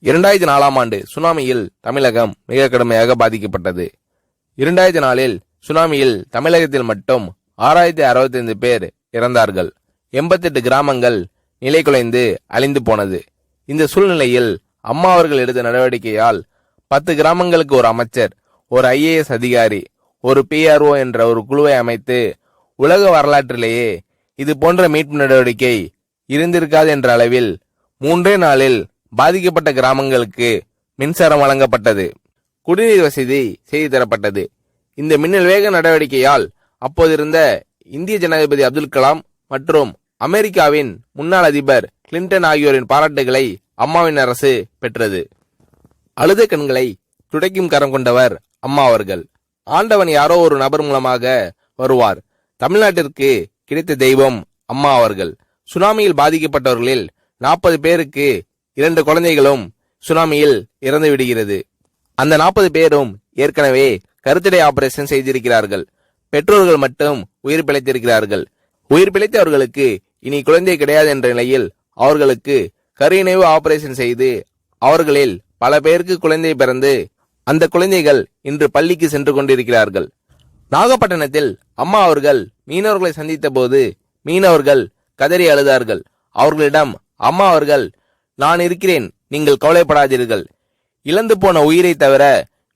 2004ஆம் ஆண்டு சுனாமியில் தமிழகம் மிக கடுமையாக பாதிக்கப்பட்டது. 2004இல் சுனாமியில் தமிழகத்தில் மட்டும் 6065 பேர் இறந்தார்கள். 88 கிராமங்கள் நிலைகுலைந்து அழிந்து போனது. இந்த சூழ்நிலையில் அம்மா அவர்கள் எடுத்த நடவடிக்கையால் 10 கிராமங்களுக்கு ஒரு அமைச்சர், ஒரு IAS அதிகாரி, ஒரு PRO என்ற ஒரு குழுவை அமைத்து உலக வரலாற்றிலேயே இது போன்ற மீட்பு நடவடிக்கை இருந்திருக்காது என்ற அளவில் 3 நாளில் பாதிக்கப்பட்ட கிராமங்களுக்கு மின்சாரம் வழங்கப்பட்டது. குடிநீர் வசதி செய்து தரப்பட்டது. இந்த மின்னல் வேக நடவடிக்கையால் அப்போதிருந்த இந்திய ஜனாதிபதி அப்துல் கலாம் மற்றும் அமெரிக்காவின் முன்னாள் அதிபர் கிளின்டன் ஆகியோரின் பாராட்டுகளை அம்மாவின் அரசு பெற்றது. அழுத கண்களை துடைக்கும் கரம் கொண்டவர் அம்மா அவர்கள். ஆண்டவன் யாரோ ஒரு நபர் மூலமாக வருவார். தமிழ்நாட்டிற்கு கிடைத்த தெய்வம் அம்மா அவர்கள். சுனாமியில் பாதிக்கப்பட்டவர்களில் 40 பேருக்கு 2 குழந்தைகளும் சுனாமியில் இறந்து விடுகிறது. அந்த 40 பேரும் ஏற்கனவே கருத்தடை ஆபரேஷன் செய்திருக்கிறார்கள். பெற்றோர்கள் மட்டும் உயிர் பிழைத்திருக்கிறார்கள். உயிர் பிழைத்தவர்களுக்கு இனி குழந்தை கிடையாது என்ற நிலையில் அவர்களுக்கு கருணைவு ஆபரேஷன் செய்து அவர்களில் பல பேருக்கு குழந்தை பிறந்து அந்த குழந்தைகள் இன்று பள்ளிக்கு சென்று கொண்டிருக்கிறார்கள். நாகப்பட்டினத்தில் அம்மா அவர்கள் மீனவர்களை சந்தித்த போது மீனவர்கள் கதறி அழுதார்கள். அவர்களிடம் அம்மா அவர்கள், நான் இருக்கிறேன், நீங்கள் கவலைப்படாதீர்கள், இழந்து போன உயிரை தவிர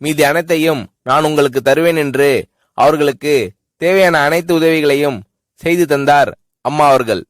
மீதி அனைத்தையும் நான் உங்களுக்கு தருவேன் என்று அவர்களுக்கு தேவையான அனைத்து உதவிகளையும் செய்து தந்தார் அம்மா அவர்கள்.